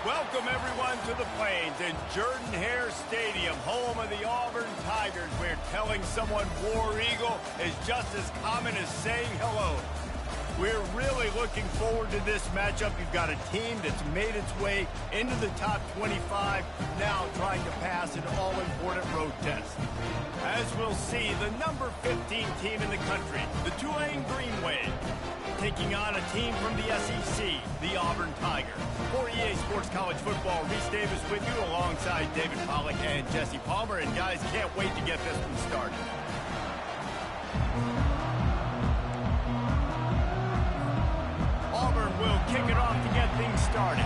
Welcome, everyone, to the Plains in Jordan-Hare Stadium, home of the Auburn Tigers, where telling someone War Eagle is just as common as saying hello. We're really looking forward to this matchup. You've got a team that's made its way into the top 25, now trying to pass an all-important road test. As we'll see, the number 15 team in the country, the Tulane Green Wave, taking on a team from the SEC, the Auburn Tigers. For EA Sports College Football, Reese Davis with you alongside David Pollack and Jesse Palmer. And guys, can't wait to get this one started. Auburn will kick it off to get things started.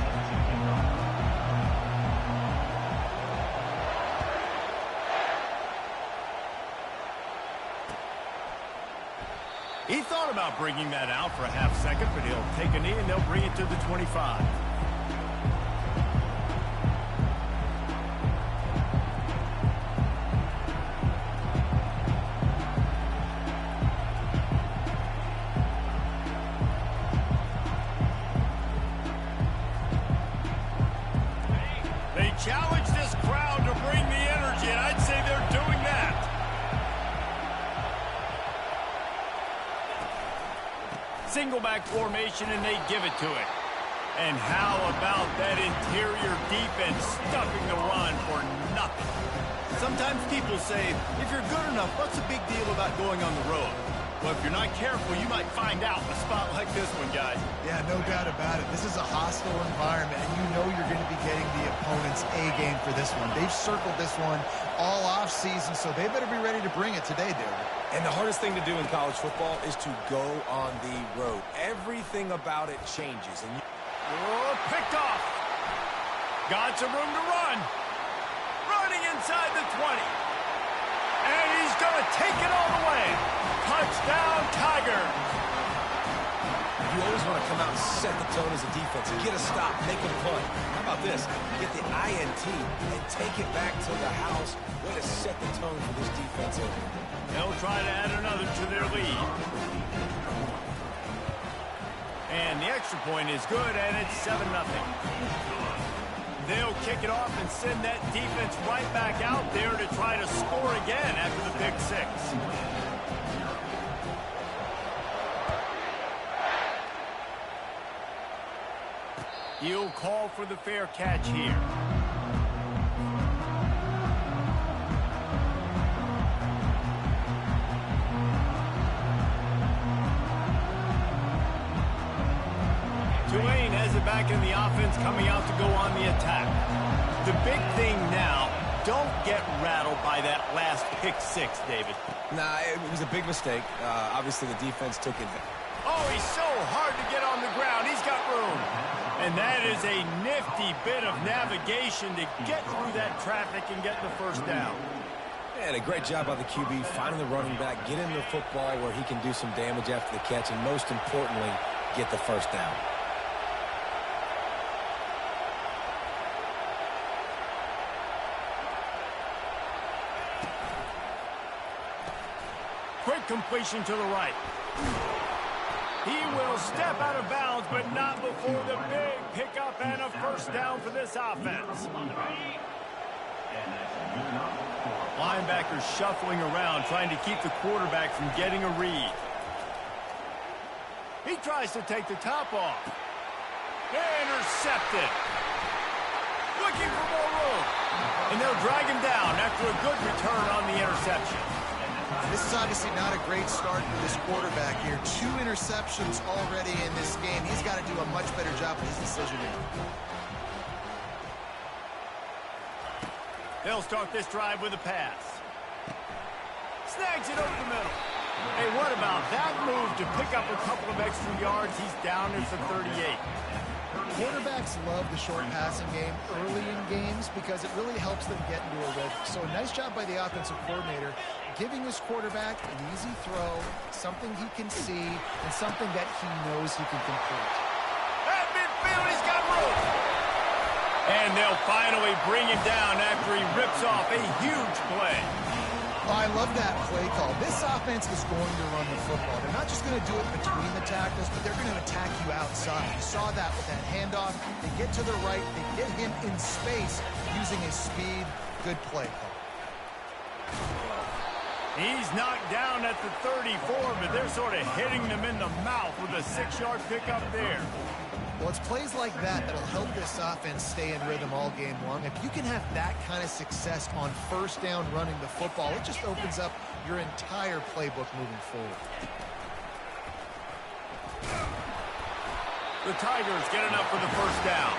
He thought about bringing that out for a half second, but he'll take a knee and they'll bring it to the 25. They challenge this crowd to bring the energy, and I'd say they're doing that. Single back formation, and they give it to it. And how about that interior defense stuffing the run for nothing? Sometimes people say, if you're good enough, what's the big deal about going on the road? Well, if you're not careful, you might find out in a spot like this one, guys. Yeah, no doubt about it. This is a hostile environment, and you know you're going to be getting the opponent's A-game for this one. They've circled this one all off-season, so they better be ready to bring it today, dude. And the hardest thing to do in college football is to go on the road. Everything about it changes. And oh, picked off. Got some room to run. Running inside the 20. And he's going to take it all the way. Touchdown, Tigers. You always want to come out and set the tone as a defense. Get a stop, make a punt. How about this? Get the INT and take it back to the house. Way to set the tone for this defense. They'll try to add another to their lead. And the extra point is good, and it's 7-0. They'll kick it off and send that defense right back out there to try to score again after the pick six. He'll call for the fair catch here. Tulane has it back in the offense, coming out to go on the attack. The big thing now, don't get rattled by that last pick six, David. Nah, it was a big mistake. Obviously, the defense took it. Oh, he's so hard to get on the ground. He's got room. And that is a nifty bit of navigation to get through that traffic and get the first down. And a great job by the QB, finding the running back, get him the football where he can do some damage after the catch, and most importantly, get the first down. Quick completion to the right. He will step out of bounds, but not before the big pickup and a first down for this offense. Linebackers shuffling around, trying to keep the quarterback from getting a read. He tries to take the top off. Intercepted. Looking for more room. And they'll drag him down after a good return on the interception. This is obviously not a great start for this quarterback here. 2 interceptions already in this game. He's got to do a much better job with his decision-making. They'll start this drive with a pass. Snags it over the middle. Hey, what about that move to pick up a couple of extra yards? He's down at the 38. Quarterbacks love the short passing game early in games because it really helps them get into a rhythm. So a nice job by the offensive coordinator giving his quarterback an easy throw, something he can see, and something that he knows he can complete. At midfield, he's got room. And they'll finally bring him down after he rips off a huge play. Oh, I love that play call. This offense is going to run the football. They're not just going to do it between the tackles, but they're going to attack you outside. You saw that with that handoff. They get to the right. They get him in space using his speed. Good play call. He's knocked down at the 34, but they're sort of hitting them in the mouth with a 6-yard pickup there. Well, it's plays like that that'll help this offense stay in rhythm all game long. If you can have that kind of success on first down running the football, it just opens up your entire playbook moving forward. The Tigers get enough for the first down.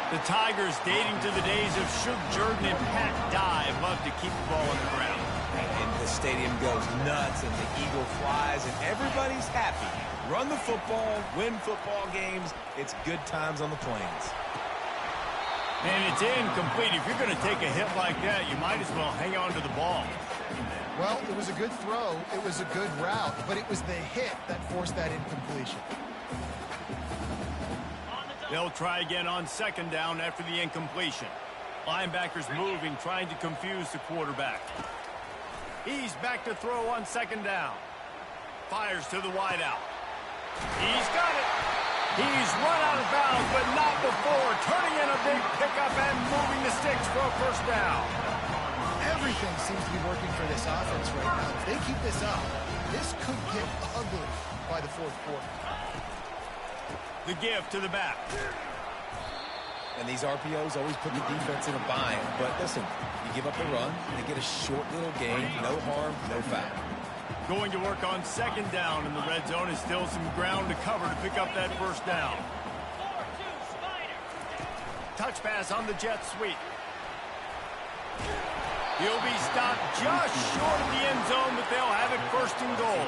The Tigers, dating to the days of Shug Jordan and Pat Dye, love to keep the ball on the ground. And the stadium goes nuts, and the eagle flies, and everybody's happy. Run the football, win football games. It's good times on the Plains. And it's incomplete. If you're going to take a hit like that, you might as well hang on to the ball. Well, it was a good throw. It was a good route, but it was the hit that forced that incompletion. They'll try again on second down after the incompletion. Linebackers moving, trying to confuse the quarterback. He's back to throw on second down. Fires to the wideout. He's got it. He's run out of bounds, but not before. Turning in a big pickup and moving the sticks for a first down. Everything seems to be working for this offense right now. If they keep this up, this could get ugly by the fourth quarter. The give to the back. And these RPOs always put the defense in a bind. But listen, you give up the run, they get a short little gain, no harm, no foul. Going to work on second down in the red zone is still some ground to cover to pick up that first down. Touch pass on the jet sweep. He'll be stopped just short of the end zone, but they'll have it first and goal.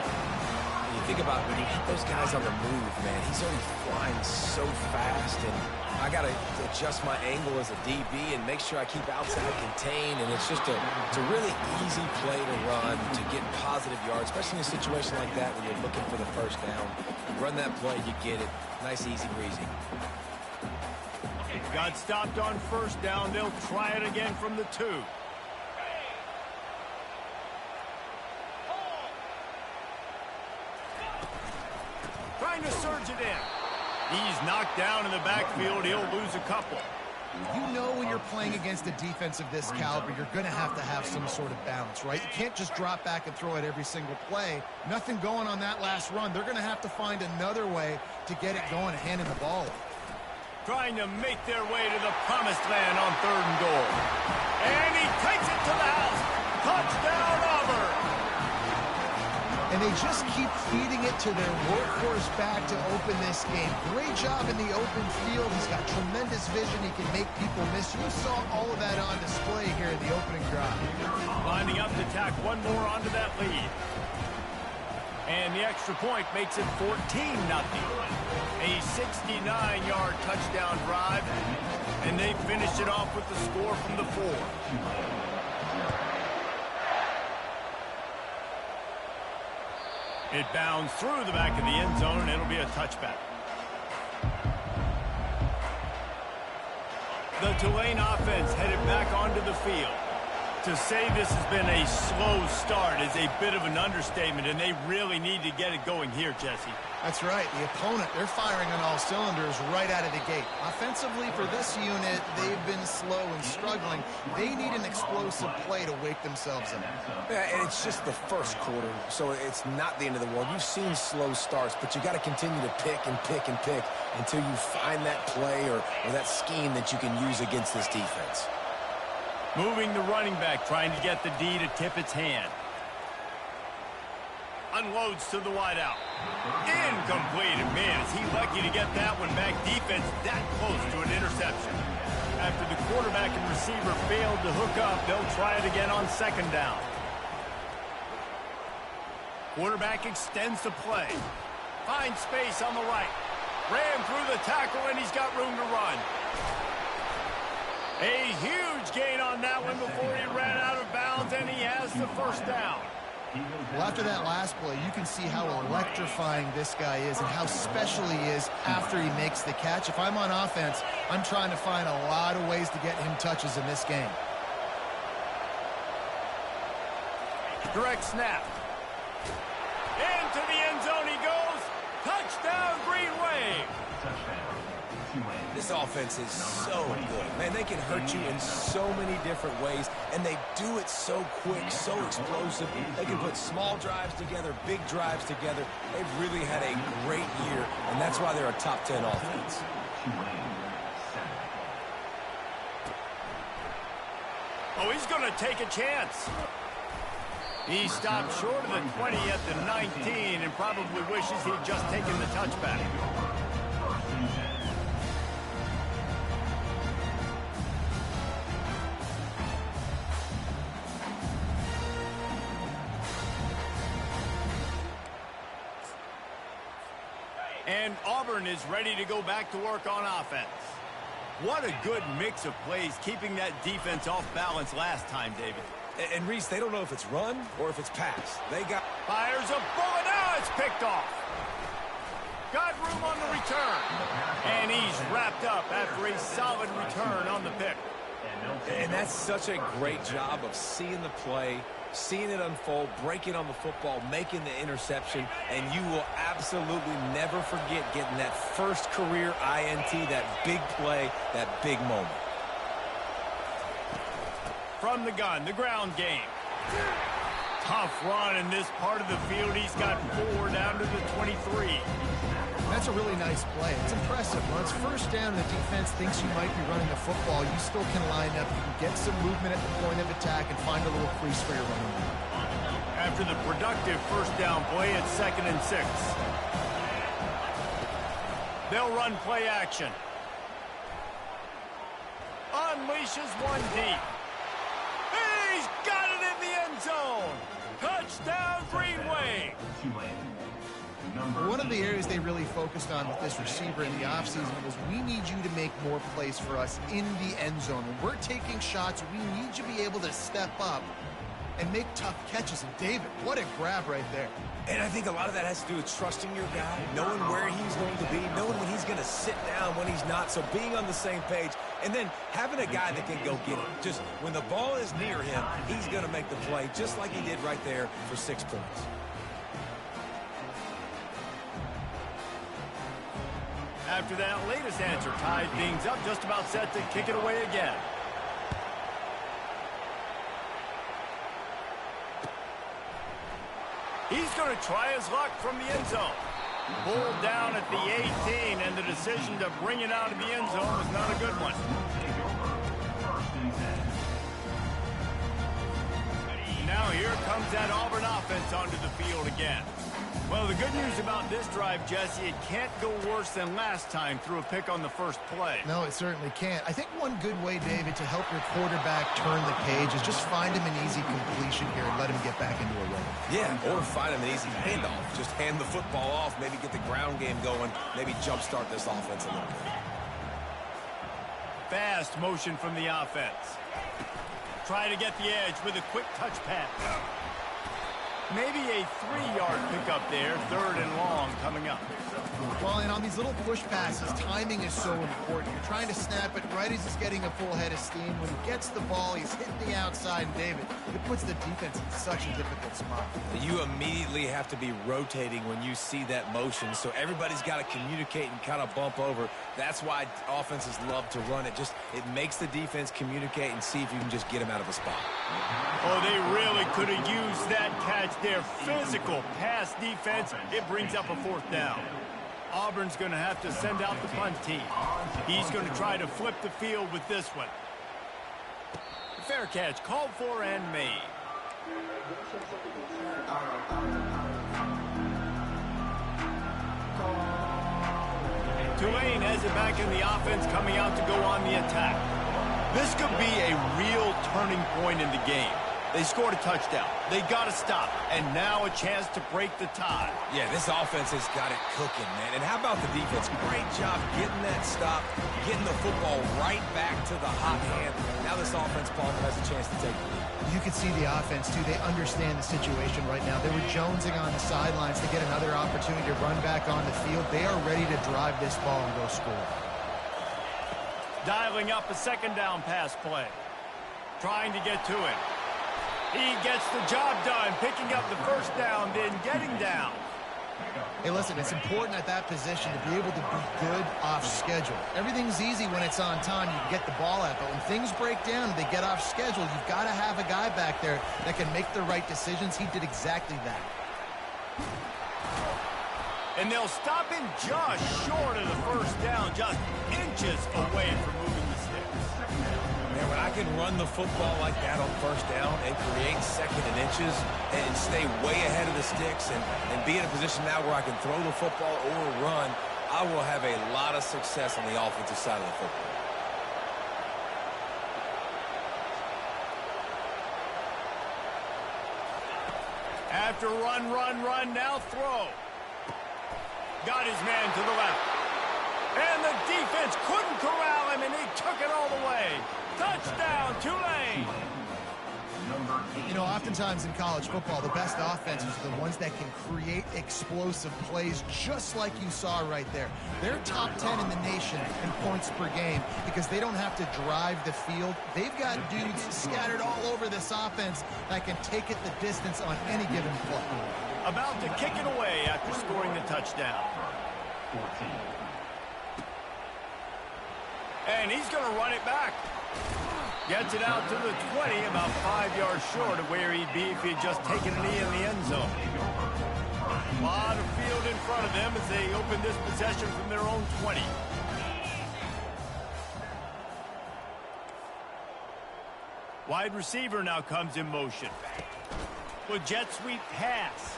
You think about when you hit those guys on the move, man, he's already flying so fast, and I got to adjust my angle as a DB and make sure I keep outside contained, and it's just it's a really easy play to run to get positive yards, especially in a situation like that when you're looking for the first down. You run that play, you get it. Nice, easy, breezy. Got stopped on first down. They'll try it again from the 2. Trying to surge it in. He's knocked down in the backfield. He'll lose a couple. You know when you're playing against a defense of this caliber, you're going to have some sort of balance, right? You can't just drop back and throw it every single play. Nothing going on that last run. They're going to have to find another way to get it going and handing the ball. Trying to make their way to the promised land on third and goal. And he takes it to the house. Touchdown, Auburn. And they just keep feeding it to their workhorse back to open this game. Great job in the open field. He's got tremendous vision. He can make people miss. You saw all of that on display here in the opening drive. Lining up to tack one more onto that lead. And the extra point makes it 14-0. A 69-yard touchdown drive. And they finish it off with the score from the 4. It bounds through the back of the end zone, and it'll be a touchback. The Tulane offense headed back onto the field. To say this has been a slow start is a bit of an understatement, and they really need to get it going here, Jesse. That's right. The opponent, they're firing on all cylinders right out of the gate. Offensively, for this unit, they've been slow and struggling. They need an explosive play to wake themselves up. Yeah, and it's just the first quarter, so it's not the end of the world. You've seen slow starts, but you got to continue to pick and pick and pick until you find that play or that scheme that you can use against this defense. Moving the running back, trying to get the D to tip its hand. Unloads to the wideout. Incomplete. And man, is he lucky to get that one back. Defense that close to an interception. After the quarterback and receiver failed to hook up, they'll try it again on second down. Quarterback extends the play. Finds space on the right. Ran through the tackle, and he's got room to run. A huge gain on that one before he ran out of bounds, and he has the first down. Well, after that last play, you can see how electrifying this guy is and how special he is after he makes the catch. If I'm on offense, I'm trying to find a lot of ways to get him touches in this game. Direct snap. Into the end zone he This offense is so good. Man, they can hurt you in so many different ways, and they do it so quick, so explosive. They can put small drives together, big drives together. They've really had a great year, and that's why they're a top 10 offense. Oh, he's going to take a chance. He stopped short of the 20 at the 19 and probably wishes he'd just taken the touchback. And Auburn is ready to go back to work on offense. What a good mix of plays, keeping that defense off balance last time, David. And Reese, they don't know if it's run or if it's pass. They got... Fires a bullet. Now it's picked off. Got room on the return. And he's wrapped up after a solid return on the pick. And that's such a great job of seeing the play, seeing it unfold, breaking on the football, making the interception, and you will absolutely never forget getting that first career INT, that big play, that big moment. From the gun, the ground game. Tough run in this part of the field. He's got 4 down to the 23. That's a really nice play. It's impressive. When it's first down and the defense thinks you might be running the football, you still can line up. You can get some movement at the point of attack and find a little crease for your running back. After the productive first down play, it's 2nd and 6. They'll run play action. Unleashes one deep. He's got it in the end zone. Touchdown, Greenway. One of the areas they really focused on with this receiver in the offseason was we need you to make more plays for us in the end zone. When we're taking shots, we need you to be able to step up and make tough catches. And David, what a grab right there. And I think a lot of that has to do with trusting your guy, knowing where he's going to be, knowing when he's going to sit down, when he's not, so being on the same page, and then having a guy that can go get it. Just when the ball is near him, he's going to make the play, just like he did right there for 6 points. After that latest answer tied things up, just about set to kick it away again. He's going to try his luck from the end zone. Pulled down at the 18, and the decision to bring it out of the end zone was not a good one. Now here comes that Auburn offense onto the field again. Well, the good news about this drive, Jesse, it can't go worse than last time through a pick on the first play. No, it certainly can't. I think one good way, David, to help your quarterback turn the page is just find him an easy completion here and let him get back into a rhythm. Yeah, or find him an easy handoff. Just hand the football off, maybe get the ground game going, maybe jumpstart this offense a little bit. Fast motion from the offense. Try to get the edge with a quick touch pass. Maybe a 3-yard pickup there, 3rd and long coming up. Well, and on these little push passes, timing is so important. You're trying to snap it right as he's getting a full head of steam. When he gets the ball, he's hitting the outside, and David, it puts the defense in such a difficult spot. You immediately have to be rotating when you see that motion, so everybody's got to communicate and kind of bump over. That's why offenses love to run it. It makes the defense communicate and see if you can just get them out of a spot. Oh, they really could have used that catch there. Physical pass defense. It brings up a 4th down. Auburn's going to have to send out the punt team. He's going to try to flip the field with this one. Fair catch called for and made. Tulane has it back in the offense, coming out to go on the attack. This could be a real turning point in the game. They scored a touchdown. They got to stop. And now a chance to break the tie. Yeah, this offense has got it cooking, man. And how about the defense? Great job getting that stop, getting the football right back to the hot hand. Now this offense, Paul, has a chance to take the lead. You can see the offense, too. They understand the situation right now. They were jonesing on the sidelines to get another opportunity to run back on the field. They are ready to drive this ball and go score. Dialing up a 2nd down pass play. Trying to get to it. He gets the job done, picking up the 1st down, then getting down. Hey, listen, it's important at that position to be able to be good off schedule. Everything's easy when it's on time. You can get the ball out, but when things break down and they get off schedule, you've got to have a guy back there that can make the right decisions. He did exactly that. And they'll stop him just short of the first down, just inches away from moving the sticks. Man, when I can run the football like that on first down and create second and inches and stay way ahead of the sticks and be in a position now where I can throw the football or run, I will have a lot of success on the offensive side of the football. After run, now throw. Got his man to the left. And the defense couldn't corral him, and he took it all the way. Touchdown, Tulane. You know, oftentimes in college football, the best offenses are the ones that can create explosive plays just like you saw right there. They're top 10 in the nation in points per game because they don't have to drive the field. They've got dudes scattered all over this offense that can take it the distance on any given play. About to kick it away after scoring the touchdown. And he's going to run it back. Gets it out to the 20, about 5 yards short of where he'd be if he'd just taken a knee in the end zone. A lot of field in front of them as they open this possession from their own 20. Wide receiver now comes in motion. With jet sweep pass.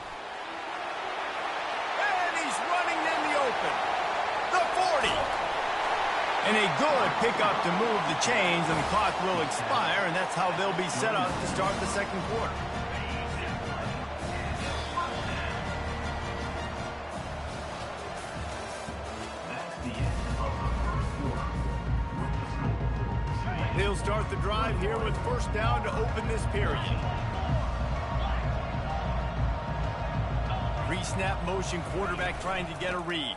And he's running in the open. The 40. And a good pickup to move the chains, and the clock will expire, and that's how they'll be set up to start the second quarter. He'll start the drive here with first down to open this period. Pre-snap motion, quarterback trying to get a read.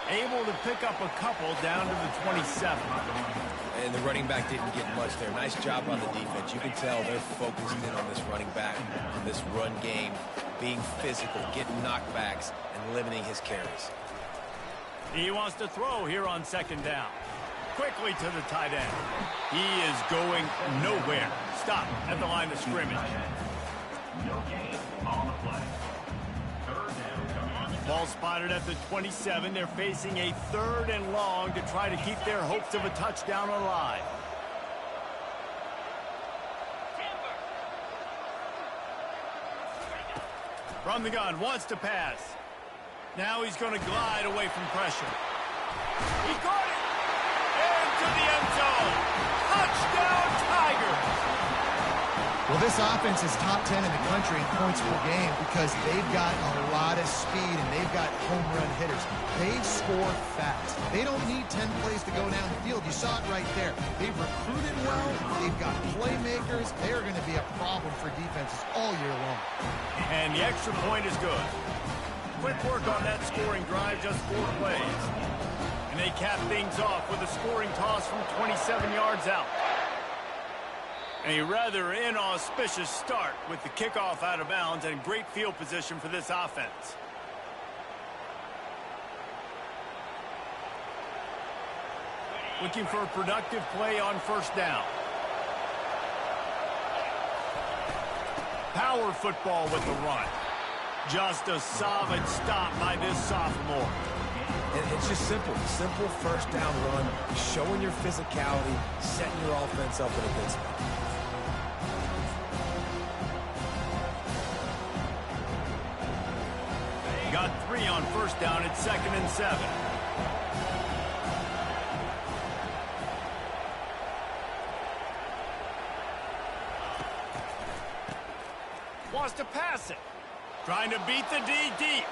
Able to pick up a couple down to the 27. And the running back didn't get much there. Nice job on the defense. You can tell they're focused in on this running back, on this run game, being physical, getting knockbacks, and limiting his carries. He wants to throw here on second down. Quickly to the tight end. He is going nowhere. Stop at the line of scrimmage. No gain on the play. Ball spotted at the 27. They're facing a 3rd and long to try to keep their hopes of a touchdown alive. From the gun, wants to pass. Now he's going to glide away from pressure. He caught it! Into the end zone. Touchdown, Tigers! Well, this offense is top 10 in the country in points per game because they've got a lot of speed and they've got home run hitters. They score fast. They don't need 10 plays to go down the field. You saw it right there. They've recruited well. They've got playmakers. They're going to be a problem for defenses all year long. And the extra point is good. Quick work on that scoring drive, just 4 plays. And they cap things off with a scoring toss from 27 yards out. A rather inauspicious start with the kickoff out of bounds and great field position for this offense. Looking for a productive play on first down. Power football with the run. Just a solid stop by this sophomore. And it's just simple. Simple first down run, showing your physicality, setting your offense up in a good spot. Got 3 on first down at 2nd and 7. Wants to pass it. Trying to beat the D deep.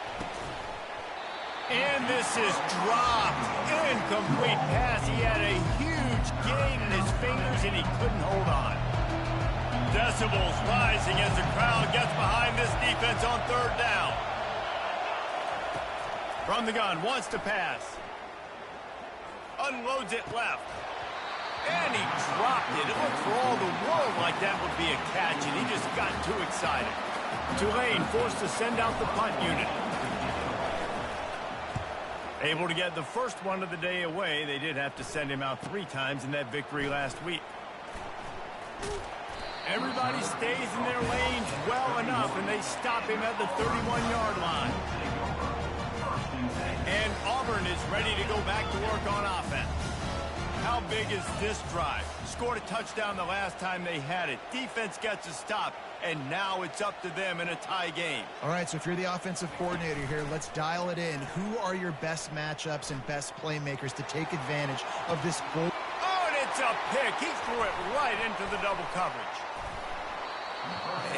And this is dropped. Incomplete pass. He had a huge gain in his fingers and he couldn't hold on. Decibels rising as the crowd gets behind this defense on 3rd down. From the gun, wants to pass. Unloads it left. And he dropped it. It looked for all the world like that would be a catch, and he just got too excited. Tulane forced to send out the punt unit. Able to get the first one of the day away. They did have to send him out 3 times in that victory last week. Everybody stays in their lanes well enough, and they stop him at the 31-yard line. And Auburn is ready to go back to work on offense. How big is this drive? Scored a touchdown the last time they had it. Defense gets a stop, and now it's up to them in a tie game. All right, so if you're the offensive coordinator here, let's dial it in. Who are your best matchups and best playmakers to take advantage of this goal? Oh, and it's a pick. He threw it right into the double coverage.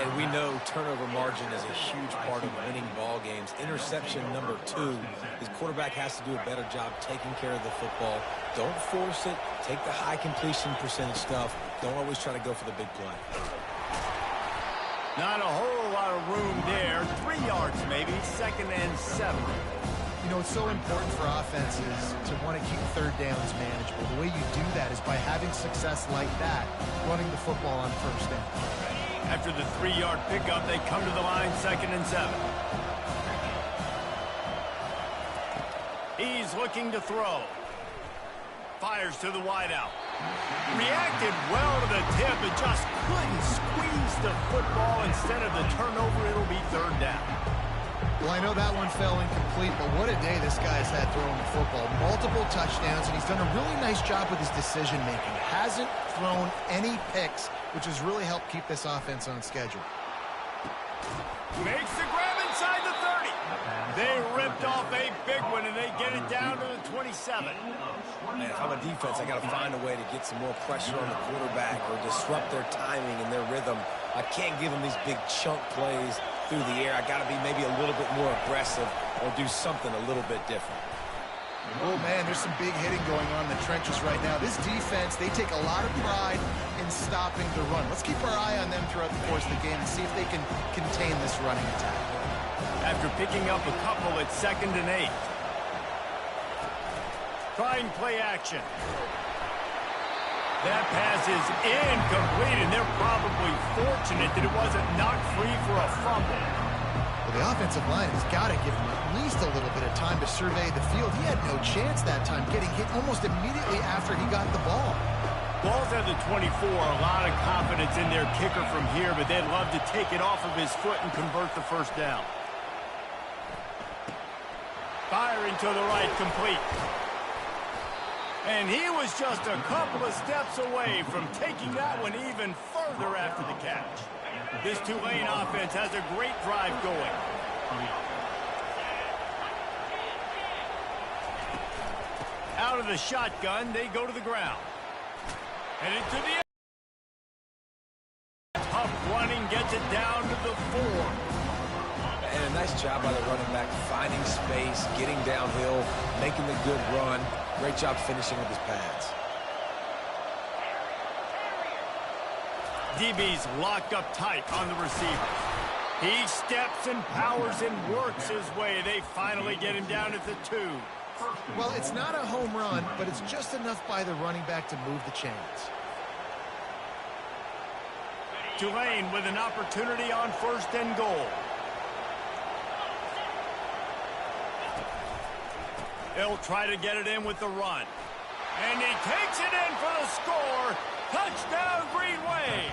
And we know turnover margin is a huge part of winning ball games. Interception number 2. His quarterback has to do a better job taking care of the football. Don't force it. Take the high completion percentage stuff. Don't always try to go for the big play. Not a whole lot of room there. 3 yards maybe. 2nd and 7. You know, it's so important for offenses to want to keep third downs manageable. The way you do that is by having success like that, running the football on first down. After the 3-yard pickup, they come to the line 2nd and 7. He's looking to throw. Fires to the wideout. Reacted well to the tip, but just couldn't squeeze the football. Instead of the turnover, it'll be 3rd down. Well, I know that one fell incomplete, but what a day this guy's had throwing the football. Multiple touchdowns, and he's done a really nice job with his decision-making. Hasn't thrown any picks, which has really helped keep this offense on schedule. Makes the grab inside the 30. They ripped off a big one, and they get it down to the 27. Man, if I'm a defense, I got to find a way to get some more pressure on the quarterback or disrupt their timing and their rhythm. I can't give them these big chunk plays through the air. I got to be maybe a little bit more aggressive or do something a little bit different. Oh, man, there's some big hitting going on in the trenches right now. This defense, they take a lot of pride in stopping the run. Let's keep our eye on them throughout the course of the game and see if they can contain this running attack. After picking up a couple at 2nd and 8. Trying play action. That pass is incomplete, and they're probably fortunate that it wasn't knocked free for a fumble. Well, the offensive line has got to give him at least a little bit of time to survey the field. He had no chance that time, getting hit almost immediately after he got the ball. Ball's at the 24. A lot of confidence in their kicker from here, but they'd love to take it off of his foot and convert the first down. Firing to the right, complete. And he was just a couple of steps away from taking that one even further after the catch. This Tulane offense has a great drive going. Out of the shotgun, they go to the ground. And into the end. Tough running gets it down to the 4. And a nice job by the running back, finding space, getting downhill, making the good run. Great job finishing with his pads. DB's locked up tight on the receiver. He steps and powers and works his way. They finally get him down at the 2. Well, it's not a home run, but it's just enough by the running back to move the chains. Tulane with an opportunity on 1st and goal. He'll try to get it in with the run. And he takes it in for the score. Touchdown, Green Wave.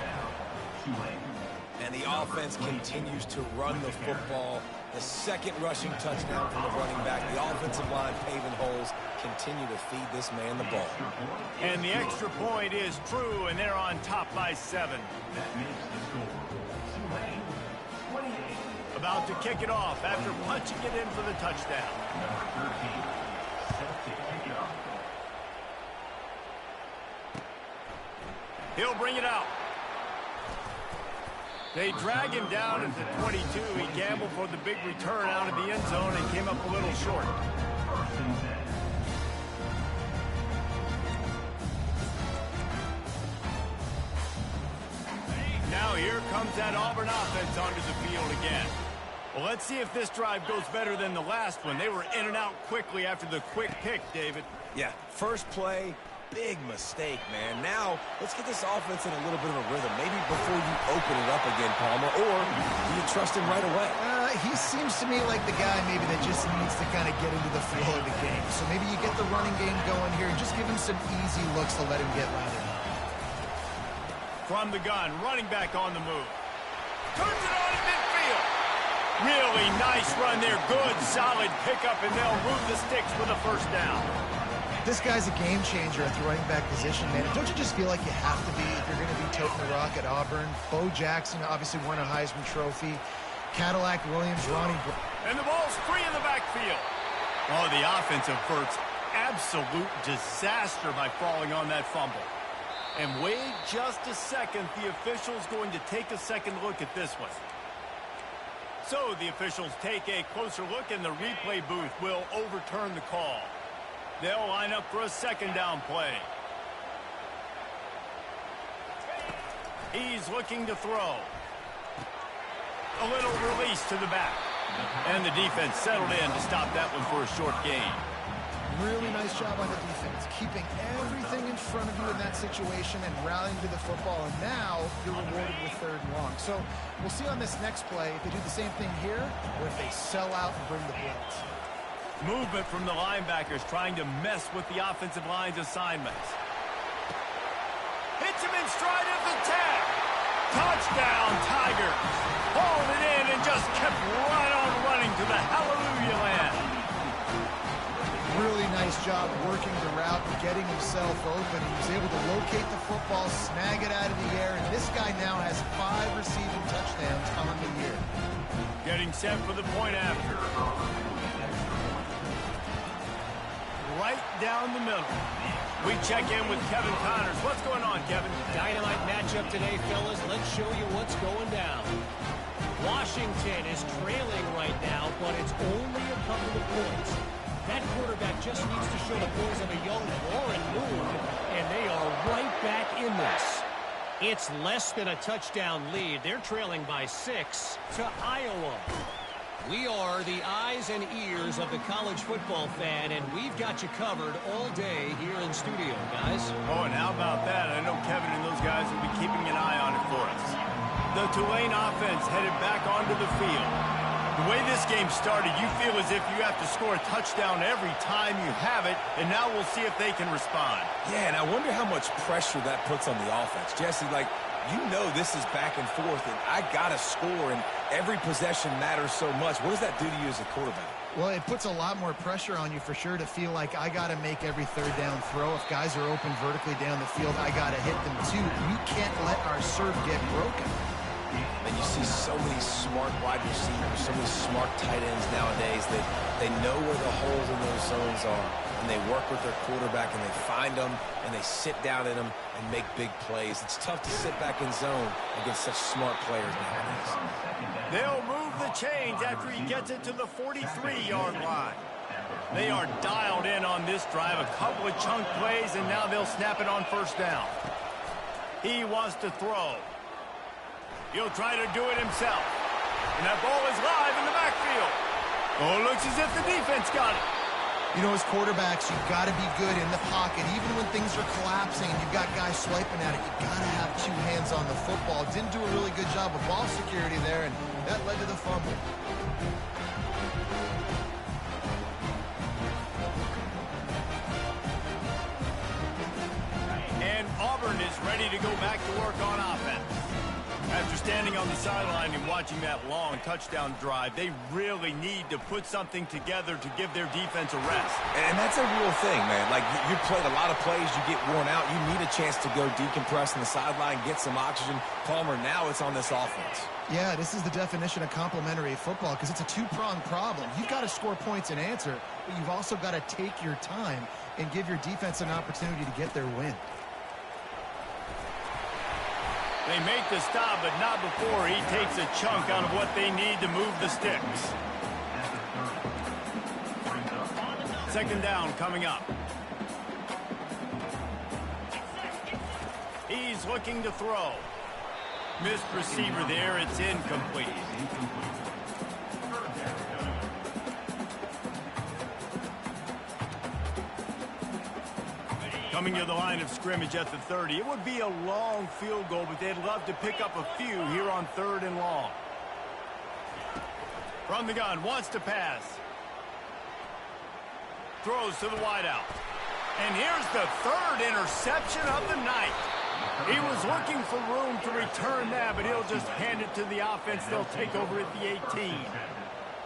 And the offense continues to run the football. The 2nd rushing touchdown from the running back. The offensive line paving holes. Continue to feed this man the ball. And the extra point is true, and they're on top by 7. About to kick it off after punching it in for the touchdown. He'll bring it out. They drag him down at the 22. He gambled for the big return out of the end zone and came up a little short. Now here comes that Auburn offense onto the field again. Well, let's see if this drive goes better than the last one. They were in and out quickly after the quick pick, David. Yeah, first play, big mistake, man. Now, let's get this offense in a little bit of a rhythm. Maybe before you open it up again, Palmer, or do you trust him right away? he seems to me like the guy maybe that just needs to kind of get into the flow of the game. So maybe you get the running game going here and just give him some easy looks to let him get lathered up. From the gun, running back on the move. Turns it on in midfield. Really nice run there. Good, solid pickup, and they'll move the sticks with a first down. This guy's a game changer at the running back position, man. Don't you just feel like you have to be if you're going to be toting the rock at Auburn? Bo Jackson obviously won a Heisman Trophy. Cadillac Williams, Ronnie. And the ball's free in the backfield. Oh, the offense averts absolute disaster by falling on that fumble. And wait just a second. The official's going to take a second look at this one. So the officials take a closer look, and the replay booth will overturn the call. They'll line up for a second down play. He's looking to throw. A little release to the back. And the defense settled in to stop that one for a short gain. Really nice job on the defense, keeping everything in front of you in that situation and rallying to the football. And now you're rewarded with third and long. So we'll see on this next play if they do the same thing here or if they sell out and bring the blitz. Movement from the linebackers trying to mess with the offensive line's assignments. Hits him in stride at the 10. Touchdown, Tigers. Hauled it in and just kept right on running to the hallelujah land. Really nice job working the route and getting himself open. He was able to locate the football, snag it out of the air, and this guy now has 5 receiving touchdowns on the year. Getting set for the point after. Right down the middle. We check in with Kevin Connors. What's going on, Kevin? Dynamite matchup today, fellas. Let's show you what's going down. Washington is trailing right now, but it's only a couple of points. That quarterback just needs to show the boys of a young Warren Moon, and they are right back in this. It's less than a touchdown lead. They're trailing by 6 to Iowa. We are the eyes and ears of the college football fan, and we've got you covered all day here in studio, guys. Oh, and how about that? I know Kevin and those guys will be keeping an eye on it for us. The Tulane offense headed back onto the field. The way this game started, you feel as if you have to score a touchdown every time you have it, and now we'll see if they can respond. Yeah, and I wonder how much pressure that puts on the offense. Jesse, like, you know this is back and forth, and I got to score, and every possession matters so much. What does that do to you as a quarterback? Well, it puts a lot more pressure on you for sure to feel like I got to make every third down throw. If guys are open vertically down the field, I got to hit them too. We can't let our serve get broken. And you see so many smart wide receivers, so many smart tight ends nowadays that they know where the holes in those zones are, and they work with their quarterback, and they find them, and they sit down in them and make big plays. It's tough to sit back in zone against such smart players nowadays. They'll move the chains after he gets it to the 43-yard line. They are dialed in on this drive, a couple of chunk plays, and now they'll snap it on first down. He wants to throw. He'll try to do it himself. And that ball is live in the backfield. Oh, it looks as if the defense got it. You know, as quarterbacks, you've got to be good in the pocket. Even when things are collapsing and you've got guys swiping at it, you've got to have 2 hands on the football. Didn't do a really good job of ball security there, and that led to the fumble. And Auburn is ready to go back to work on offense. After standing on the sideline and watching that long touchdown drive, they really need to put something together to give their defense a rest. And that's a real thing, man. Like, you played a lot of plays, you get worn out, you need a chance to go decompress on the sideline, get some oxygen. Palmer, now it's on this offense. Yeah, this is the definition of complementary football because it's a 2-pronged problem. You've got to score points and answer, but you've also got to take your time and give your defense an opportunity to get their win. They make the stop, but not before he takes a chunk out of what they need to move the sticks. Second down coming up. He's looking to throw. Missed receiver there. It's incomplete. Coming to the line of scrimmage at the 30. It would be a long field goal, but they'd love to pick up a few here on 3rd and long. From the gun, wants to pass. Throws to the wideout. And here's the third interception of the night. He was looking for room to return that, but he'll just hand it to the offense. They'll take over at the 18.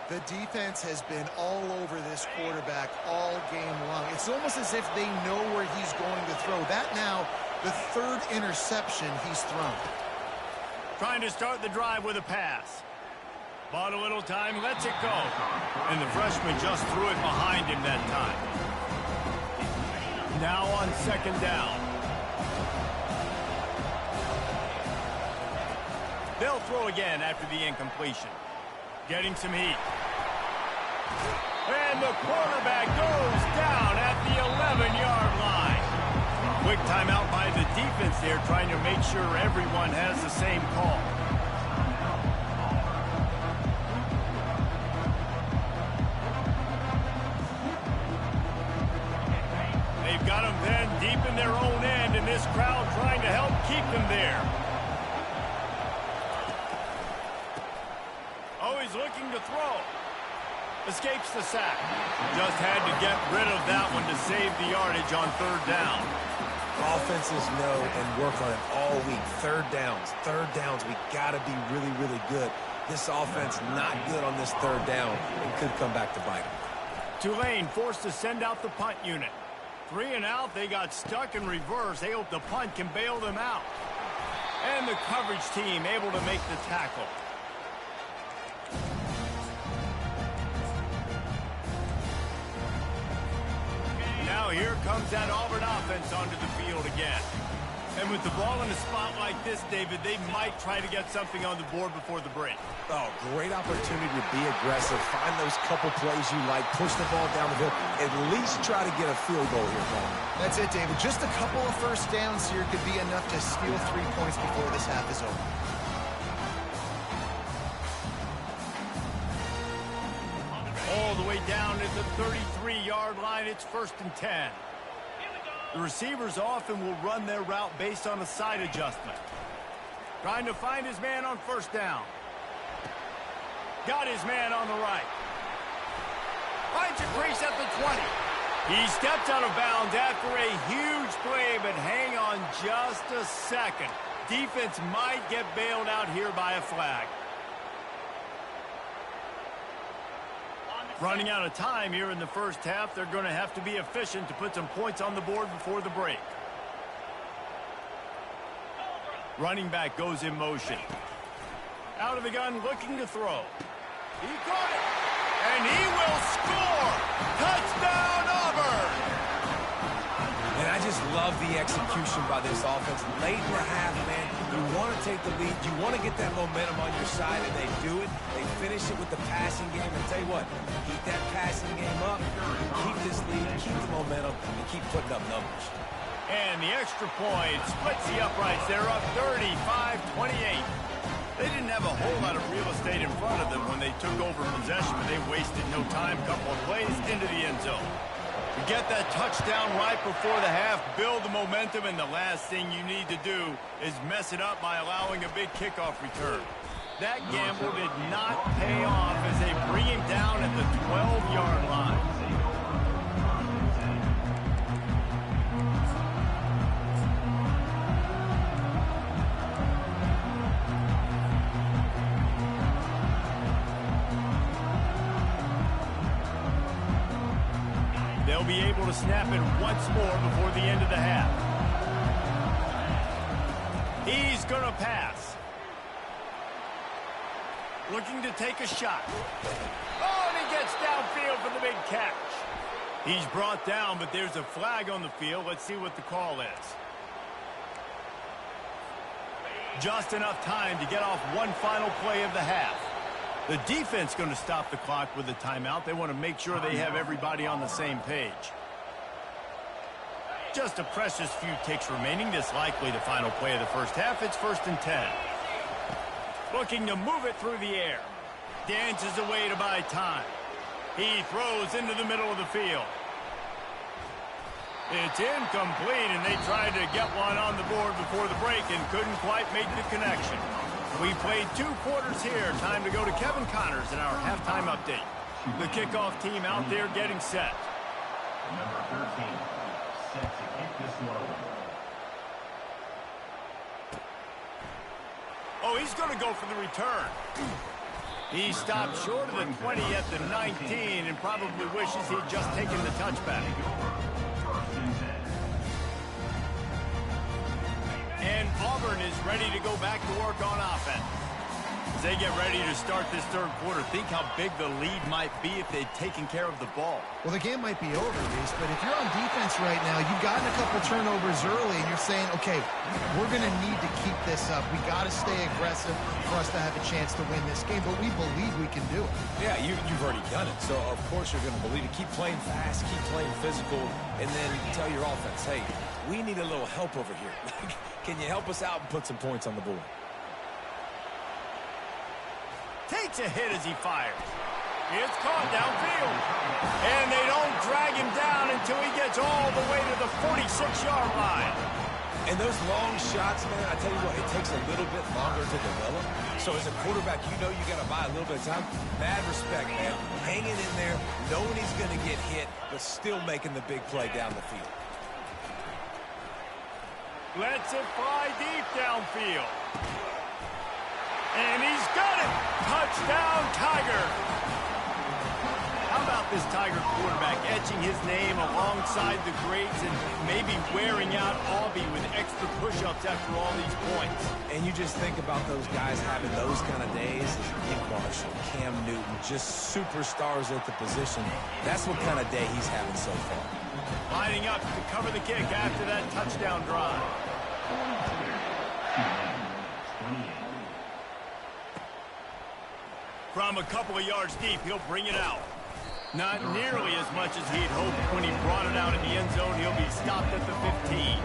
The defense has been all over this quarterback all game long. It's almost as if they know where he's going to throw. That now, the third interception he's thrown. Trying to start the drive with a pass. Bought a little time, lets it go. And the freshman just threw it behind him that time. Now on second down. They'll throw again after the incompletion. Getting some heat. And the quarterback goes down at the 11-yard line. Quick timeout by the defense there, trying to make sure everyone has the same call. They've got them then deep in their own end, and this crowd trying to help keep them there. Always looking to throw. Escapes the sack. Just had to get rid of that one to save the yardage on third down. Offenses know and work on it all week. Third downs. We got to be really, really good. This offense not good on this third down. It could come back to bite them. Tulane forced to send out the punt unit. 3 and out, they got stuck in reverse. They hope the punt can bail them out. And the coverage team able to make the tackle. Now here comes that Auburn offense onto the field again. And with the ball in a spot like this, David, they might try to get something on the board before the break. Oh, great opportunity to be aggressive. Find those couple plays you like. Push the ball down the field. At least try to get a field goal here, Paul. That's it, David. Just a couple of first downs here could be enough to steal 3 points before this half is over. All the way down at the 33-yard line, it's 1st and 10. The receivers often will run their route based on a side adjustment. Trying to find his man on first down. Got his man on the right. Finds a crease at the 20. He stepped out of bounds after a huge play, but hang on just a second. Defense might get bailed out here by a flag. Running out of time here in the first half. They're going to have to be efficient to put some points on the board before the break. Running back goes in motion. Out of the gun, looking to throw. He caught it, and he will score! Touchdown, Auburn! And I just love the execution by this offense. Late in the half, man, you want to take the lead. You want to get that momentum on your side, and they do it. They finish it with the passing game. And tell you what, keep that passing game up, keep this lead, keep the momentum, and keep putting up numbers. And the extra point splits the uprights. They're up 35-28. They didn't have a whole lot of real estate in front of them when they took over possession, but they wasted no time. Couple of plays into the end zone. You get that touchdown right before the half, build the momentum, and the last thing you need to do is mess it up by allowing a big kickoff return. That gamble did not pay off as they bring him down at the 12-yard line. They'll be able to snap it once more before the end of the half. He's going to pass. Looking to take a shot. Oh, and he gets downfield for the big catch. He's brought down, but there's a flag on the field. Let's see what the call is. Just enough time to get off one final play of the half. The defense going to stop the clock with a timeout. They want to make sure they have everybody on the same page. Just a precious few ticks remaining. This likely the final play of the first half. It's 1st and 10. Looking to move it through the air. Dances away to buy time. He throws into the middle of the field. It's incomplete, and they tried to get one on the board before the break and couldn't quite make the connection. We played 2 quarters here. Time to go to Kevin Connors in our halftime update. The kickoff team out there getting set. Number 13, set to kick this one. Oh, he's going to go for the return. He stopped short of the 20 at the 19 and probably wishes he'd just taken the touchback. And Auburn is ready to go back to work on offense. As they get ready to start this third quarter, think how big the lead might be if they'd taken care of the ball. Well, the game might be over, Reese, but if you're on defense right now, you've gotten a couple turnovers early, and you're saying, okay, we're going to need to keep this up. We got to stay aggressive for us to have a chance to win this game, but we believe we can do it. Yeah, you've already done it, so of course you're going to believe it. Keep playing fast, keep playing physical, and then tell your offense, hey, we need a little help over here. Can you help us out and put some points on the board? Takes a hit as he fires. It's caught downfield. And they don't drag him down until he gets all the way to the 46-yard line. And those long shots, man, I tell you what, it takes a little bit longer to develop. So as a quarterback, you know you got to buy a little bit of time. Mad respect, man. Hanging in there, knowing he's going to get hit, but still making the big play down the field. Lets it fly deep downfield. And he's got it! Touchdown, Tiger! How about this Tiger quarterback etching his name alongside the greats and maybe wearing out Aubie with extra push-ups after all these points? And you just think about those guys having those kind of days. Nick Marshall, Cam Newton, just superstars at the position. That's what kind of day he's having so far. Lining up to cover the kick after that touchdown drive. From a couple of yards deep, he'll bring it out. Not nearly as much as he'd hoped when he brought it out in the end zone. He'll be stopped at the 15.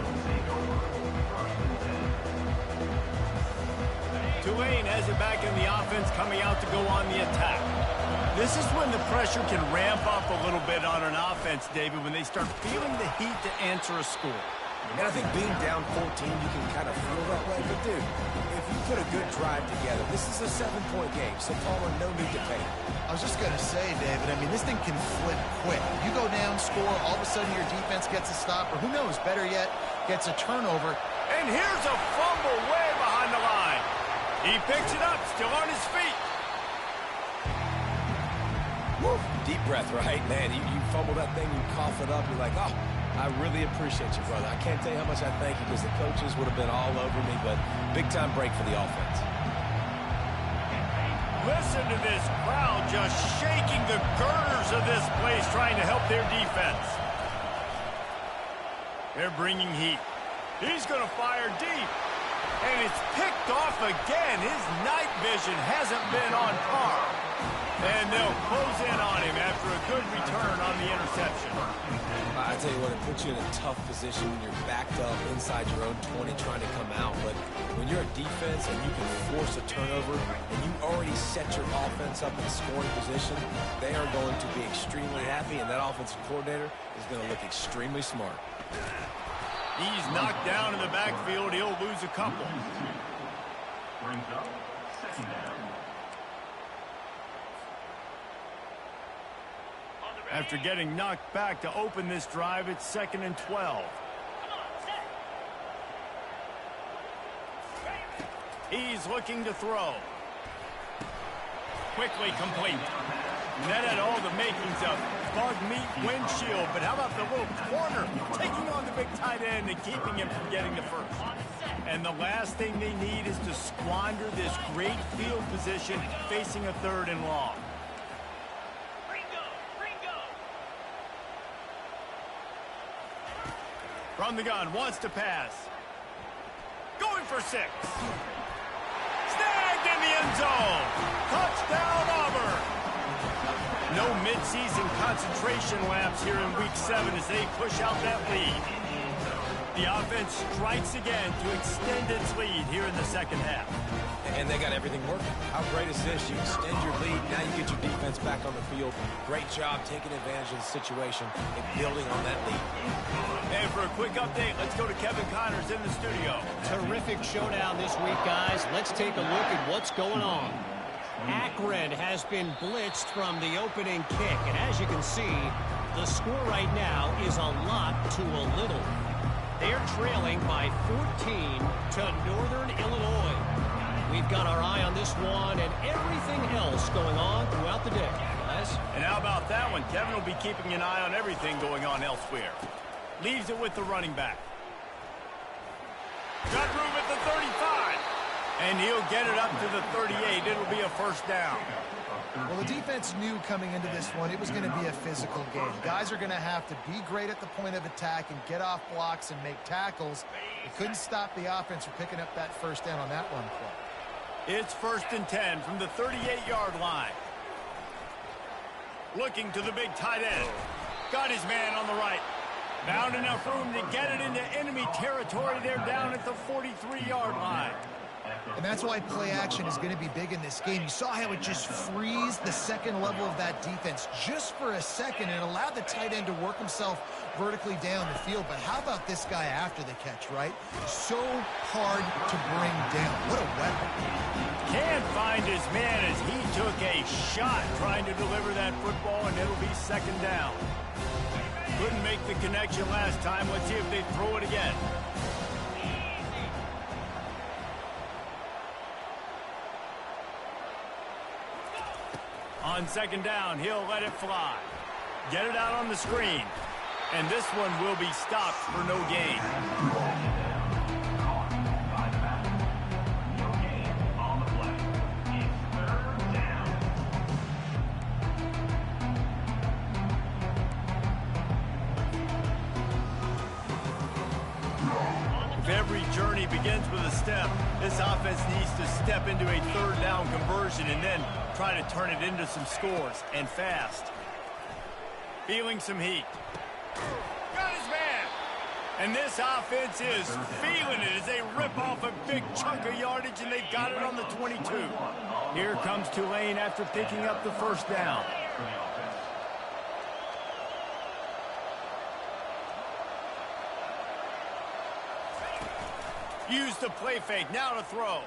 Tulane has it back in the offense, coming out to go on the attack. This is when the pressure can ramp up a little bit on an offense, David, when they start feeling the heat to answer a score. And I think being down 14, you can kind of feel that way. But, dude, if you put a good drive together, this is a 7-point game, so Palmer, no need to pay. I was just going to say, David, I mean, this thing can flip quick. You go down, score, all of a sudden your defense gets a stop, or who knows, better yet, gets a turnover. And here's a fumble way behind the line. He picks it up, still on his feet. Woo. Deep breath, right? Man, you fumble that thing, you cough it up, you're like, oh, I really appreciate you, brother. I can't tell you how much I thank you because the coaches would have been all over me, but big-time break for the offense. Listen to this crowd just shaking the girders of this place trying to help their defense. They're bringing heat. He's going to fire deep. And it's picked off again. His night vision hasn't been on par. And they'll close in on him after a good return on the interception. I tell you what, it puts you in a tough position when you're backed up inside your own 20 trying to come out. But when you're a defense and you can force a turnover and you already set your offense up in scoring position, they are going to be extremely happy, and that offensive coordinator is going to look extremely smart. He's knocked down in the backfield. He'll lose a couple. Brings up second down. After getting knocked back to open this drive, it's 2nd and 12. He's looking to throw. Quickly complete. That had all the makings of bug meat windshield, but how about the little corner taking on the big tight end and keeping him from getting the first? And the last thing they need is to squander this great field position facing a 3rd and long. From the gun, wants to pass. Going for 6. Snagged in the end zone. Touchdown, Auburn. No midseason concentration laps here in Week 7 as they push out that lead. The offense strikes again to extend its lead here in the second half. And they got everything working. How great is this? You extend your lead. Now you get your defense back on the field. Great job taking advantage of the situation and building on that lead. And for a quick update, let's go to Kevin Connors in the studio. Terrific showdown this week, guys. Let's take a look at what's going on. Akron has been blitzed from the opening kick. And as you can see, the score right now is a lot to a little. They're trailing by 14 to Northern Illinois. We've got our eye on this one and everything else going on throughout the day, guys. And how about that one? Kevin will be keeping an eye on everything going on elsewhere. Leaves it with the running back. Got room at the 35. And he'll get it up to the 38. It'll be a first down. Well, the defense knew coming into this one it was going to be a physical game. Guys are going to have to be great at the point of attack and get off blocks and make tackles. They couldn't stop the offense from picking up that first down on that run play. It's 1st and 10 from the 38-yard line. Looking to the big tight end. Got his man on the right. Found enough room to get it into enemy territory. They're down at the 43-yard line. And that's why play action is going to be big in this game. You saw how it just frees the second level of that defense just for a second and allowed the tight end to work himself vertically down the field. But how about this guy after the catch, right? So hard to bring down. What a weapon. Can't find his man as he took a shot trying to deliver that football, and it'll be 2nd down. Couldn't make the connection last time. Let's see if they throw it again. On 2nd down, he'll let it fly. Get it out on the screen. And this one will be stopped for no gain. If every journey begins with a step, this offense needs to step into a 3rd down conversion and then try to turn it into some scores, and fast. Feeling some heat. Got his man. And this offense is feeling it as they rip off a big chunk of yardage, and they've got it on the 22. Here comes Tulane after picking up the 1st down. Use the play fake, now to throw.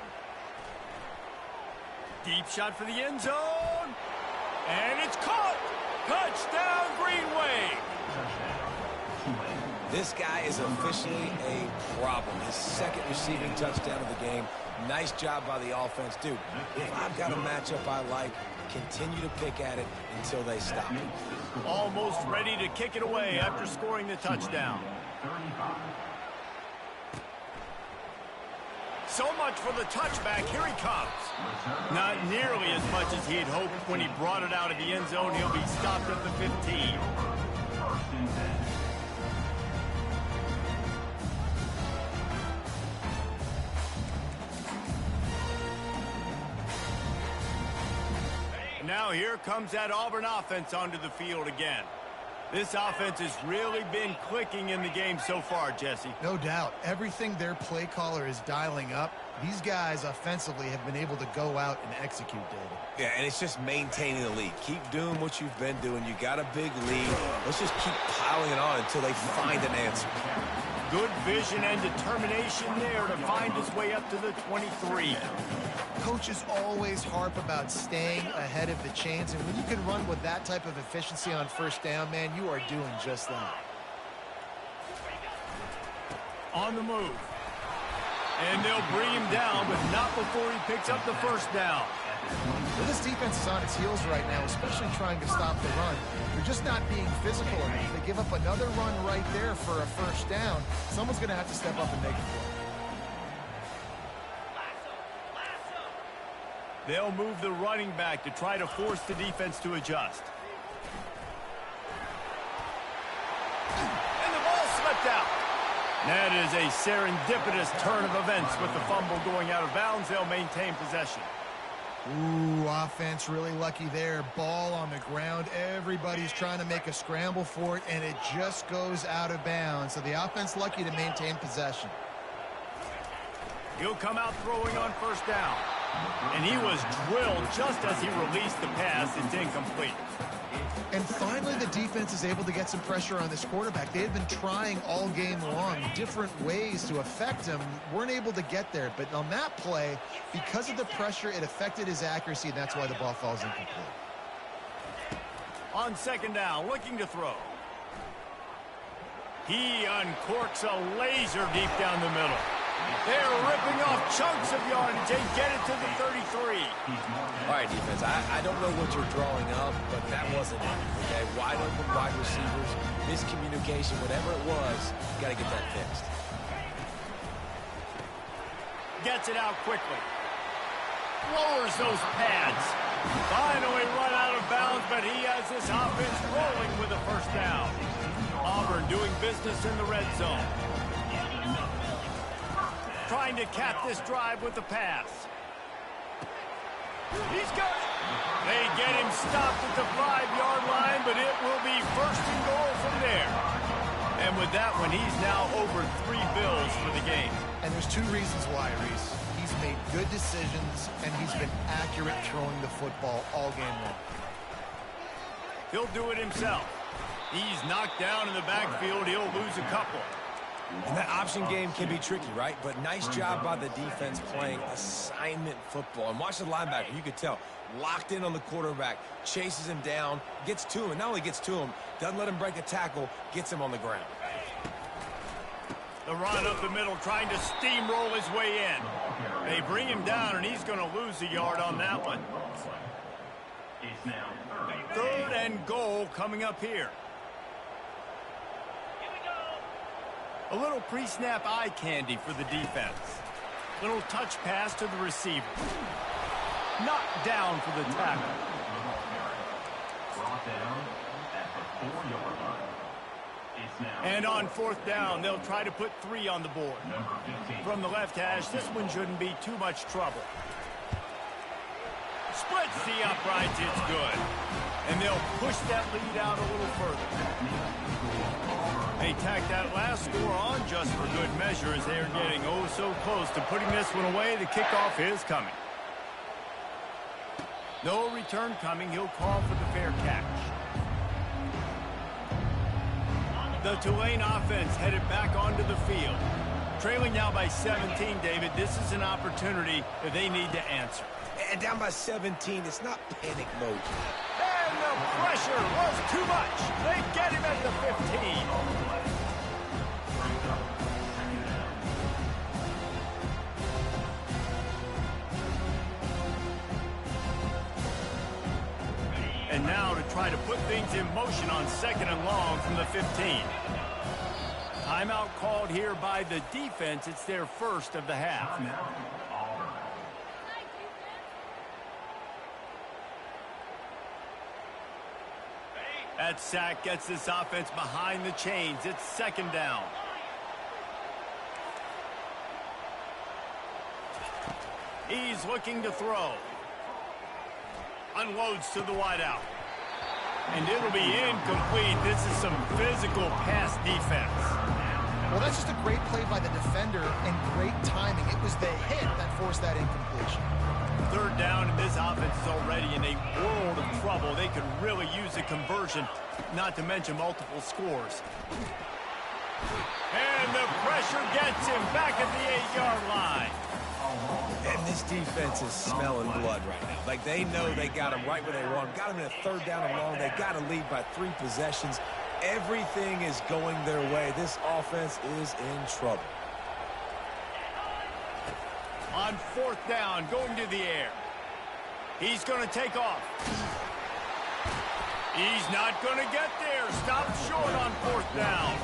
Deep shot for the end zone. And it's caught. Touchdown, Green Wave. This guy is officially a problem. His 2nd receiving touchdown of the game. Nice job by the offense. Dude, if I've got a matchup I like, continue to pick at it until they stop it. Almost ready to kick it away after scoring the touchdown. So much for the touchback. Here he comes. Not nearly as much as he had hoped when he brought it out of the end zone. He'll be stopped at the 15. Now here comes that Auburn offense onto the field again. This offense has really been clicking in the game so far, Jesse. No doubt. Everything their play caller is dialing up, these guys offensively have been able to go out and execute, David. Yeah, and it's just maintaining the lead. Keep doing what you've been doing. You got a big lead. Let's just keep piling it on until they find an answer. Good vision and determination there to find his way up to the 23. Coaches always harp about staying ahead of the chains, and when you can run with that type of efficiency on 1st down, man, you are doing just that. On the move. And they'll bring him down, but not before he picks up the 1st down. Well, this defense is on its heels right now, especially trying to stop the run. They're just not being physical enough. They give up another run right there for a 1st down. Someone's going to have to step up and make it for it. They'll move the running back to try to force the defense to adjust. And the ball slipped out. That is a serendipitous turn of events with the fumble going out of bounds. They'll maintain possession. Ooh, offense really lucky there. Ball on the ground. Everybody's trying to make a scramble for it, and it just goes out of bounds. So the offense lucky to maintain possession. He'll come out throwing on 1st down. And he was drilled just as he released the pass. It's incomplete. And finally, the defense is able to get some pressure on this quarterback. They had been trying all game long different ways to affect him. Weren't able to get there. But on that play, because of the pressure, it affected his accuracy, and that's why the ball falls incomplete. On second down, looking to throw. He uncorks a laser deep down the middle. They're ripping off chunks of yardage and get it to the 33. All right, defense, I don't know what you're drawing up, but that wasn't it, okay? Wide open wide receivers, miscommunication, whatever it was, you got to get that fixed. Gets it out quickly. Lowers those pads. Finally run out of bounds, but he has this offense rolling with a first down. Auburn doing business in the red zone. Trying to cap this drive with the pass. He's got it. They get him stopped at the 5-yard line, but it will be first and goal from there. And with that one, he's now over 3 bills for the game. And there's 2 reasons why, Reese. He's made good decisions, and he's been accurate throwing the football all game long. He'll do it himself. He's knocked down in the backfield. He'll lose a couple. And that option game can be tricky, right? But nice job by the defense playing assignment football. And watch the linebacker. You could tell. Locked in on the quarterback. Chases him down. Gets to him. And not only gets to him, doesn't let him break a tackle. Gets him on the ground. The run up the middle, trying to steamroll his way in. They bring him down, and he's going to lose a yard on that one. Third and goal coming up here. A little pre-snap eye candy for the defense. Little touch pass to the receiver. Knocked down for the tackle. Brought down at the 4-yard line. And on fourth down, they'll try to put 3 on the board. From the left hash, this one shouldn't be too much trouble. Splits the uprights, it's good. And they'll push that lead out a little further. They tack that last score on just for good measure as they are getting oh so close to putting this one away. The kickoff is coming. No return coming. He'll call for the fair catch. The Tulane offense headed back onto the field. Trailing now by 17, David. This is an opportunity that they need to answer. And down by 17, it's not panic mode. And the pressure was too much. They get him at the 15. And now to try to put things in motion on second and long from the 15. Timeout called here by the defense. It's their first of the half. That sack gets this offense behind the chains. It's second down. He's looking to throw. Unloads to the wideout. And it'll be incomplete. This is some physical pass defense. Well, that's just a great play by the defender and great timing. It was the hit that forced that incompletion. Third down, and this offense is already in a world of trouble. They could really use a conversion, not to mention multiple scores. And the pressure gets him back at the 8-yard line. And this defense is smelling blood right now. Like, they know they got him right where they want him. Got him in a third down and long. They got to lead by 3 possessions. Everything is going their way. This offense is in trouble. On fourth down, going to the air. He's going to take off. He's not going to get there. Stopped short on fourth down.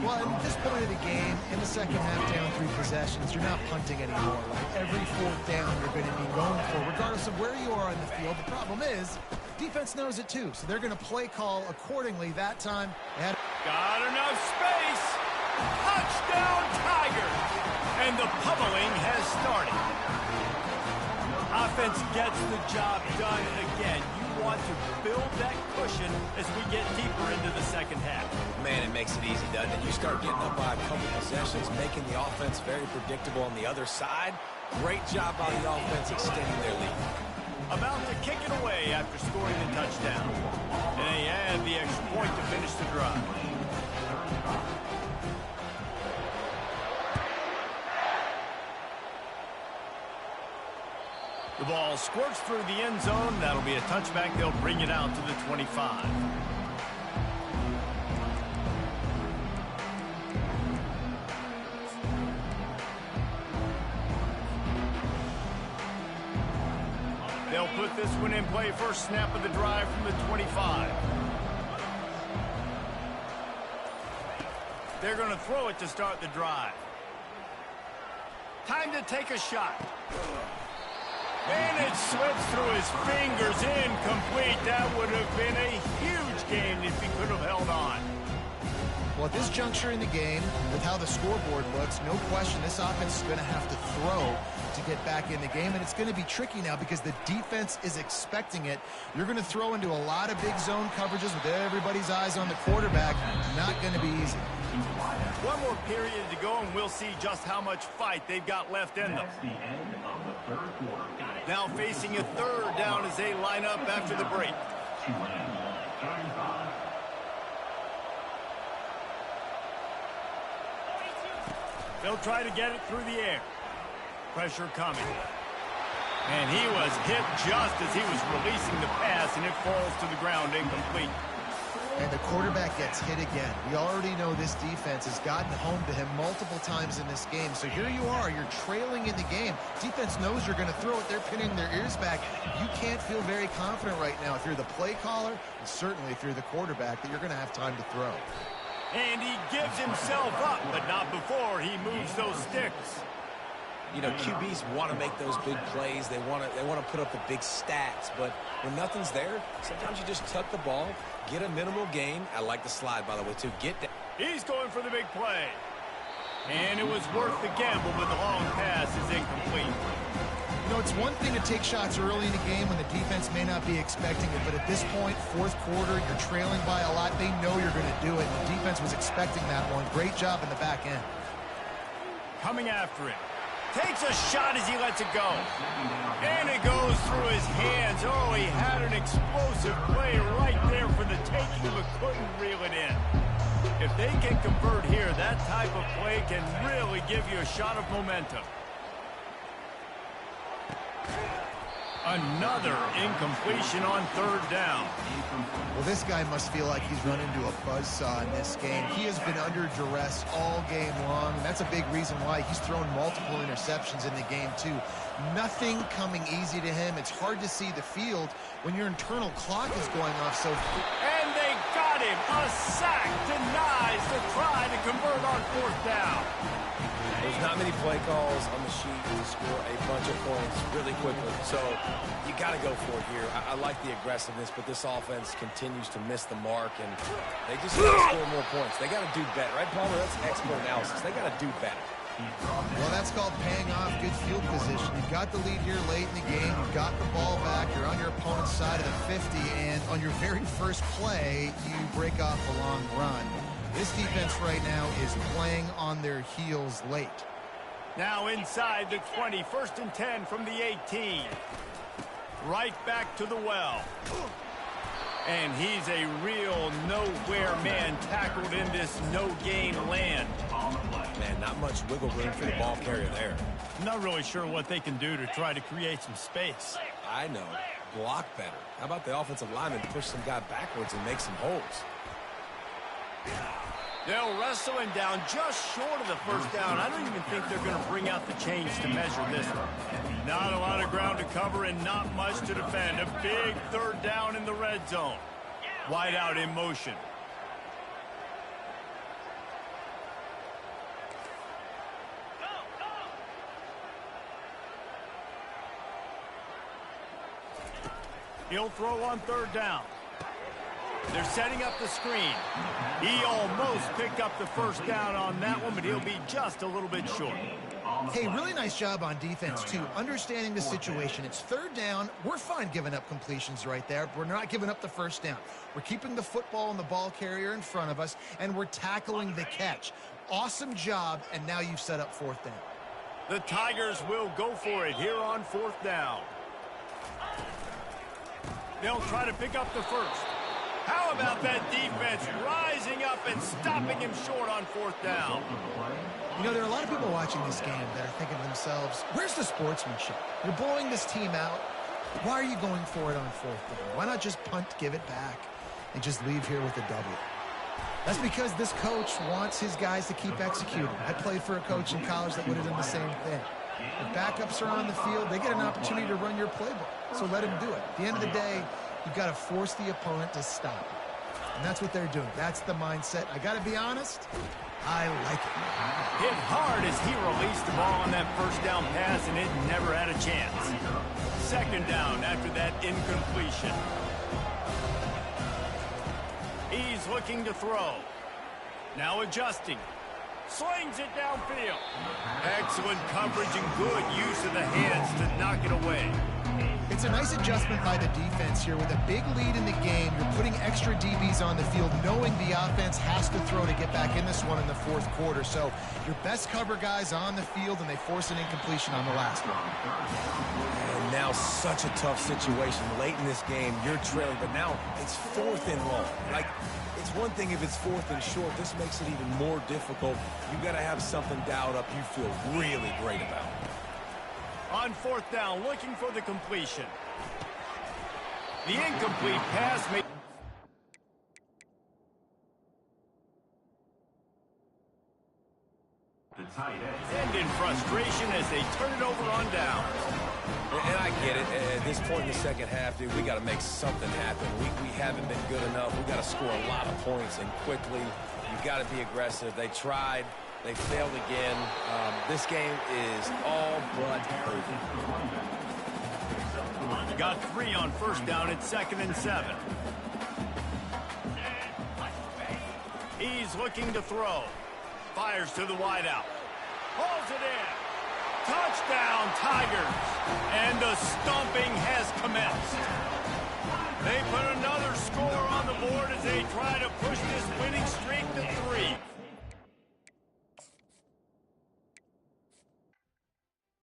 Well, at this point of the game, in the second half, down 3 possessions, you're not punting anymore. Right? Every fourth down you're going to be going for, regardless of where you are on the field. The problem is, defense knows it too, so they're going to play call accordingly that time. Got enough space. Touchdown, Tigers. And the pummeling has started. Offense gets the job done again. You want to build that cushion as we get deeper into the second half. Man, it makes makes it easy, doesn't it? You start getting up by a couple possessions, making the offense very predictable on the other side. Great job by the offense extending their lead. About to kick it away after scoring the touchdown. And they add the extra point to finish the drive. The ball squirts through the end zone. That'll be a touchback. They'll bring it out to the 25. They'll put this one in play. First snap of the drive from the 25. They're going to throw it to start the drive. Time to take a shot. And it slips through his fingers, incomplete. That would have been a huge gain if he could have held on. Well, at this juncture in the game, with how the scoreboard looks, no question this offense is going to have to throw to get back in the game, and it's going to be tricky now because the defense is expecting it. You're going to throw into a lot of big zone coverages with everybody's eyes on the quarterback. Not going to be easy. One more period to go, and we'll see just how much fight they've got left in them. That's the end of the third quarter. Now facing a third down as they line up after the break. They'll try to get it through the air. Pressure coming. And he was hit just as he was releasing the pass, and it falls to the ground incomplete. And the quarterback gets hit again. We already know this defense has gotten home to him multiple times in this game. So here you are, you're trailing in the game. Defense knows you're going to throw it. They're pinning their ears back. You can't feel very confident right now if you're the play caller, and certainly if you're the quarterback, that you're going to have time to throw. And he gives himself up, but not before he moves those sticks. You know, QBs want to make those big plays. They want to put up the big stats. But when nothing's there, sometimes you just tuck the ball, get a minimal gain. I like the slide, by the way, too. Get down. He's going for the big play. And it was worth the gamble, but the long pass is incomplete. You know, it's one thing to take shots early in the game when the defense may not be expecting it, but at this point, fourth quarter, you're trailing by a lot. They know you're going to do it. The defense was expecting that one. Great job in the back end. Coming after it. Takes a shot as he lets it go. And it goes through his hands. Oh, he had an explosive play right there for the taking, but couldn't reel it in. If they can convert here, that type of play can really give you a shot of momentum. Another incompletion on third down. Well, this guy must feel like he's run into a buzzsaw in this game. He has been under duress all game long, and that's a big reason why he's thrown multiple interceptions in the game, too. Nothing coming easy to him. It's hard to see the field when your internal clock is going off so... And they got him. A sack denies to try to convert on fourth down. There's not many play calls on the sheet to score a bunch of points really quickly. So you got to go for it here. I like the aggressiveness, but this offense continues to miss the mark, and they just got to score more points. They got to do better. Right, Palmer? That's expert analysis. They got to do better. Well, that's called paying off good field position. You've got the lead here late in the game. You've got the ball back. You're on your opponent's side of the 50, and on your very first play, you break off a long run. This defense right now is playing on their heels late. Now inside the 20, 1st and 10 from the 18. Right back to the well. And he's a real nowhere man tackled in this no-gain land. Man, not much wiggle room for the ball carrier there. I'm not really sure what they can do to try to create some space. I know. Block better. How about the offensive lineman push some guy backwards and make some holes? They'll wrestle him down just short of the first down. I don't even think they're going to bring out the chains to measure this one. Not a lot of ground to cover and not much to defend. A big third down in the red zone. Wide out in motion. He'll throw on third down. They're setting up the screen. He almost picked up the first down on that one, but he'll be just a little bit short. Hey, really nice job on defense, too, understanding the situation. It's third down. We're fine giving up completions right there. We're not giving up the first down. We're keeping the football and the ball carrier in front of us, and we're tackling the catch. Awesome job, and now you've set up fourth down. The Tigers will go for it here on fourth down. They'll try to pick up the first. How about that defense rising up and stopping him short on fourth down? You know, there are a lot of people watching this game that are thinking to themselves, where's the sportsmanship? You're blowing this team out. Why are you going for it on fourth down? Why not just punt, give it back, and just leave here with a W? That's because this coach wants his guys to keep executing. I played for a coach in college that would have done the same thing. If backups are on the field, they get an opportunity to run your playbook. So let them do it. At the end of the day, you've got to force the opponent to stop. And that's what they're doing. That's the mindset. I got to be honest, I like it. Hit hard as he released the ball on that first down pass, and it never had a chance. Second down after that incompletion. He's looking to throw. Now adjusting. Slings it downfield. Excellent coverage and good use of the hands to knock it away. It's a nice adjustment by the defense here. With a big lead in the game, you're putting extra DBs on the field, knowing the offense has to throw to get back in this one in the fourth quarter. So your best cover guys on the field, and they force an incompletion on the last one. And now such a tough situation. Late in this game, you're trailing, but now it's fourth and long. Like, it's one thing if it's fourth and short. This makes it even more difficult. You've got to have something dialed up you feel really great about. On fourth down, looking for the completion. The incomplete pass made. The tight end. And in frustration as they turn it over on down. And I get it. At this point in the second half, dude, we got to make something happen. We haven't been good enough. We got to score a lot of points and quickly. You've got to be aggressive. They tried. They failed again. This game is all but over. Got 3 on first down at 2nd and 7. He's looking to throw. Fires to the wideout. Pulls it in. Touchdown, Tigers. And the stomping has commenced. They put another score on the board as they try to push this winning